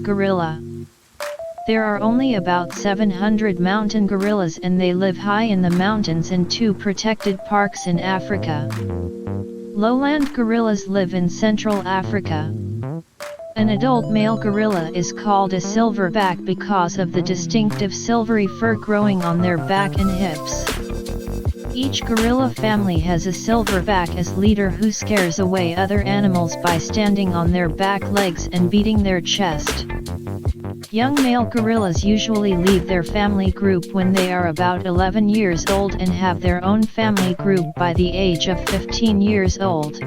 gorilla. There are only about 700 mountain gorillas and they live high in the mountains in 2 protected parks in Africa. Lowland gorillas live in Central Africa. An adult male gorilla is called a silverback because of the distinctive silvery fur growing on their back and hips. Each gorilla family has a silverback as leader who scares away other animals by standing on their back legs and beating their chest. Young male gorillas usually leave their family group when they are about 11 years old and have their own family group by the age of 15 years old.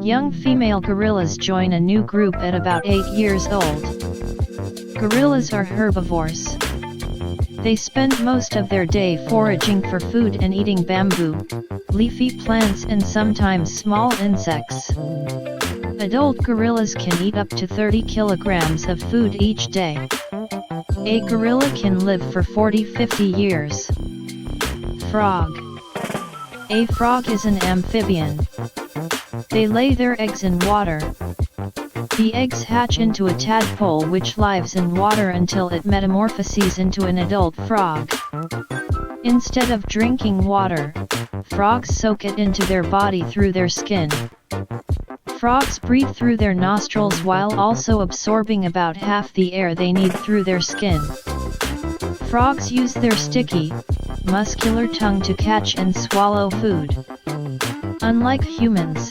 Young female gorillas join a new group at about 8 years old. Gorillas are herbivores. They spend most of their day foraging for food and eating bamboo, leafy plants and sometimes small insects. Adult gorillas can eat up to 30 kilograms of food each day. A gorilla can live for 40-50 years. Frog. A frog is an amphibian. They lay their eggs in water. The eggs hatch into a tadpole which lives in water until it metamorphoses into an adult frog. Instead of drinking water, frogs soak it into their body through their skin. Frogs breathe through their nostrils while also absorbing about half the air they need through their skin. Frogs use their sticky, muscular tongue to catch and swallow food. Unlike humans,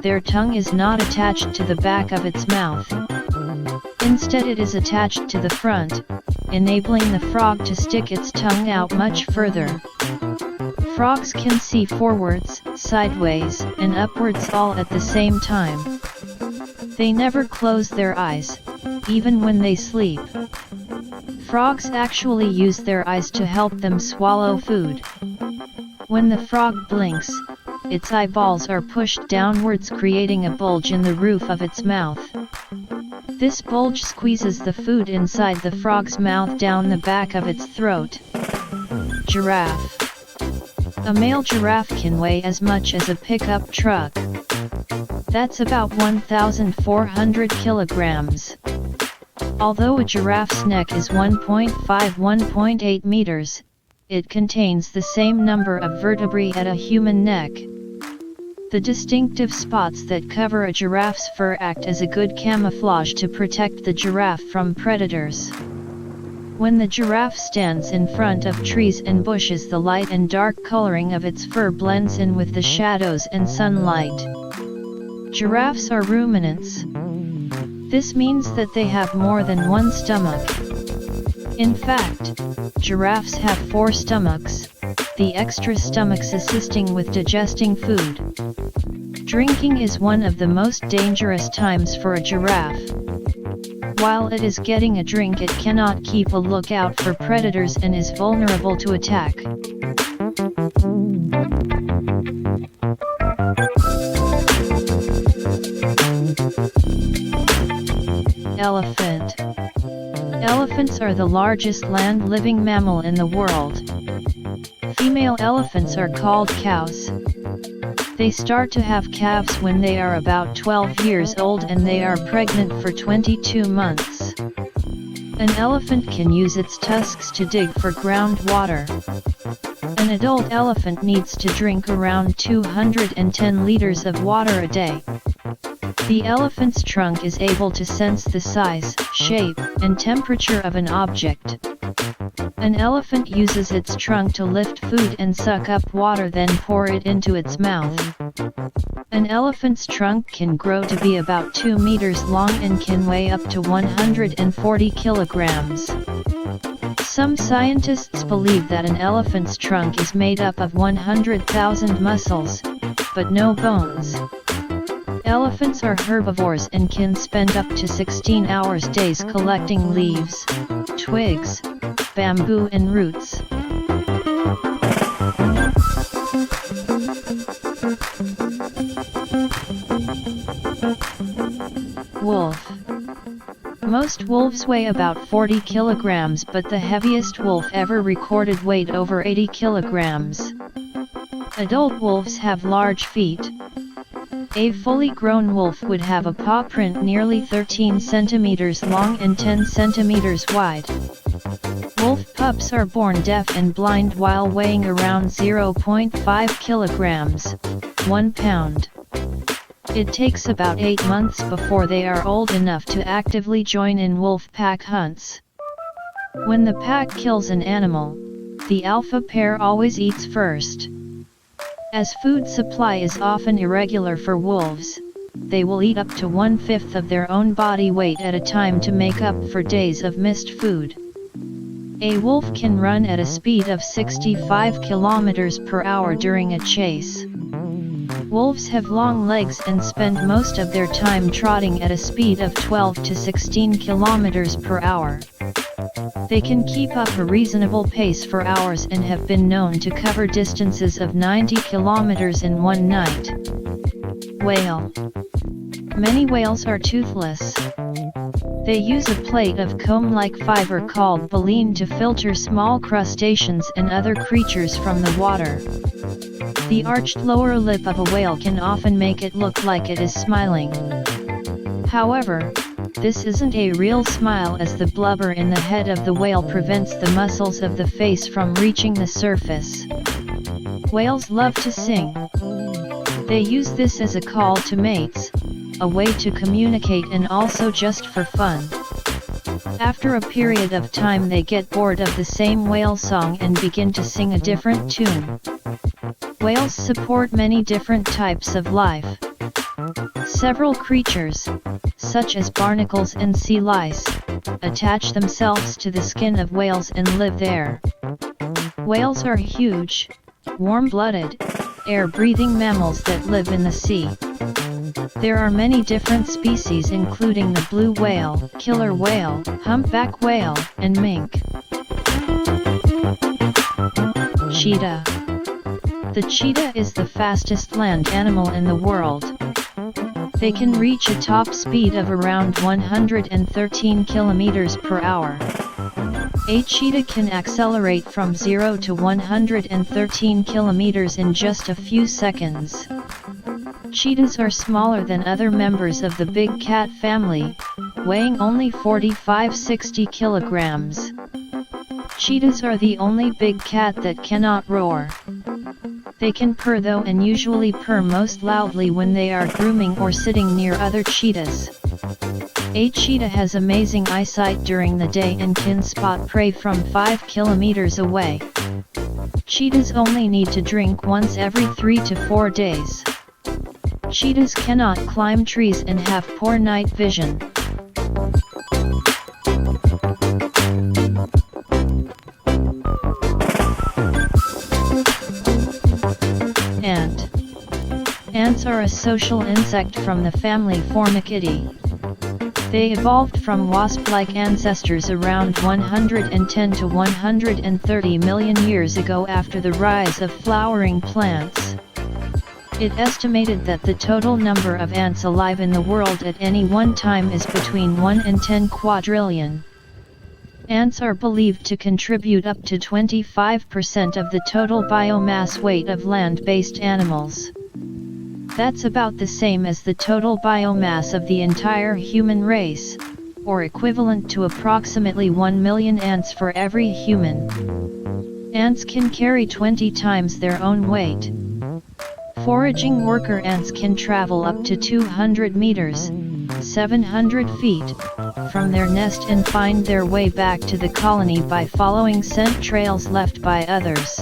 their tongue is not attached to the back of its mouth. Instead it is attached to the front, enabling the frog to stick its tongue out much further. Frogs can see forwards, sideways, and upwards all at the same time. They never close their eyes, even when they sleep. Frogs actually use their eyes to help them swallow food. When the frog blinks, its eyeballs are pushed downwards, creating a bulge in the roof of its mouth. This bulge squeezes the food inside the frog's mouth down the back of its throat. Giraffe. A male giraffe can weigh as much as a pickup truck. That's about 1,400 kilograms. Although a giraffe's neck is 1.5–1.8 meters, it contains the same number of vertebrae as a human neck. The distinctive spots that cover a giraffe's fur act as a good camouflage to protect the giraffe from predators. When the giraffe stands in front of trees and bushes, the light and dark coloring of its fur blends in with the shadows and sunlight. Giraffes are ruminants. This means that they have more than one stomach. In fact, giraffes have 4 stomachs, the extra stomachs assisting with digesting food. Drinking is one of the most dangerous times for a giraffe. While it is getting a drink, it cannot keep a lookout for predators and is vulnerable to attack. Elephant. Elephants are the largest land-living mammal in the world. Female elephants are called cows. They start to have calves when they are about 12 years old and they are pregnant for 22 months. An elephant can use its tusks to dig for groundwater. An adult elephant needs to drink around 210 liters of water a day. The elephant's trunk is able to sense the size, shape, and temperature of an object. An elephant uses its trunk to lift food and suck up water, then pour it into its mouth. An elephant's trunk can grow to be about 2 meters long and can weigh up to 140 kilograms. Some scientists believe that an elephant's trunk is made up of 100,000 muscles, but no bones. Elephants are herbivores and can spend up to 16 hours days collecting leaves, twigs, bamboo and roots. Wolf. Most wolves weigh about 40 kilograms, but the heaviest wolf ever recorded weighed over 80 kilograms. Adult wolves have large feet. A fully grown wolf would have a paw print nearly 13 centimeters long and 10 centimeters wide. Wolf pups are born deaf and blind while weighing around 0.5 kilograms, 1 pound. It takes about 8 months before they are old enough to actively join in wolf pack hunts. When the pack kills an animal, the alpha pair always eats first. As food supply is often irregular for wolves, they will eat up to 1/5 of their own body weight at a time to make up for days of missed food. A wolf can run at a speed of 65 km per hour during a chase. Wolves have long legs and spend most of their time trotting at a speed of 12 to 16 km per hour. They can keep up a reasonable pace for hours and have been known to cover distances of 90 km in one night. Whale. Many whales are toothless. They use a plate of comb-like fiber called baleen to filter small crustaceans and other creatures from the water. The arched lower lip of a whale can often make it look like it is smiling. However, this isn't a real smile, as the blubber in the head of the whale prevents the muscles of the face from reaching the surface. Whales love to sing. They use this as a call to mates, a way to communicate and also just for fun. After a period of time they get bored of the same whale song and begin to sing a different tune. Whales support many different types of life. Several creatures, such as barnacles and sea lice, attach themselves to the skin of whales and live there. Whales are huge, warm-blooded, air-breathing mammals that live in the sea. There are many different species including the blue whale, killer whale, humpback whale, and mink. Cheetah. The cheetah is the fastest land animal in the world. They can reach a top speed of around 113 km per hour. A cheetah can accelerate from 0 to 113 km in just a few seconds. Cheetahs are smaller than other members of the big cat family, weighing only 45–60 kilograms. Cheetahs are the only big cat that cannot roar. They can purr though, and usually purr most loudly when they are grooming or sitting near other cheetahs. A cheetah has amazing eyesight during the day and can spot prey from 5 kilometers away. Cheetahs only need to drink once every 3 to 4 days. Cheetahs cannot climb trees and have poor night vision. Ant. Ants are a social insect from the family Formicidae. They evolved from wasp-like ancestors around 110 to 130 million years ago after the rise of flowering plants. It estimated that the total number of ants alive in the world at any one time is between 1 and 10 quadrillion. Ants are believed to contribute up to 25% of the total biomass weight of land-based animals. That's about the same as the total biomass of the entire human race, or equivalent to approximately 1 million ants for every human. Ants can carry 20 times their own weight. Foraging worker ants can travel up to 200 meters, 700 feet, from their nest and find their way back to the colony by following scent trails left by others.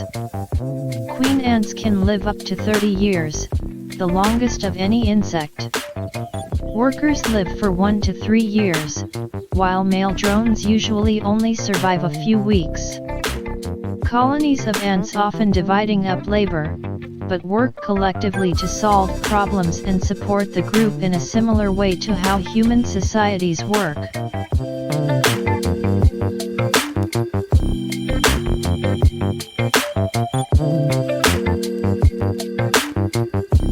Queen ants can live up to 30 years, the longest of any insect. Workers live for 1 to 3 years, while male drones usually only survive a few weeks. Colonies of ants often dividing up labor, but work collectively to solve problems and support the group in a similar way to how human societies work.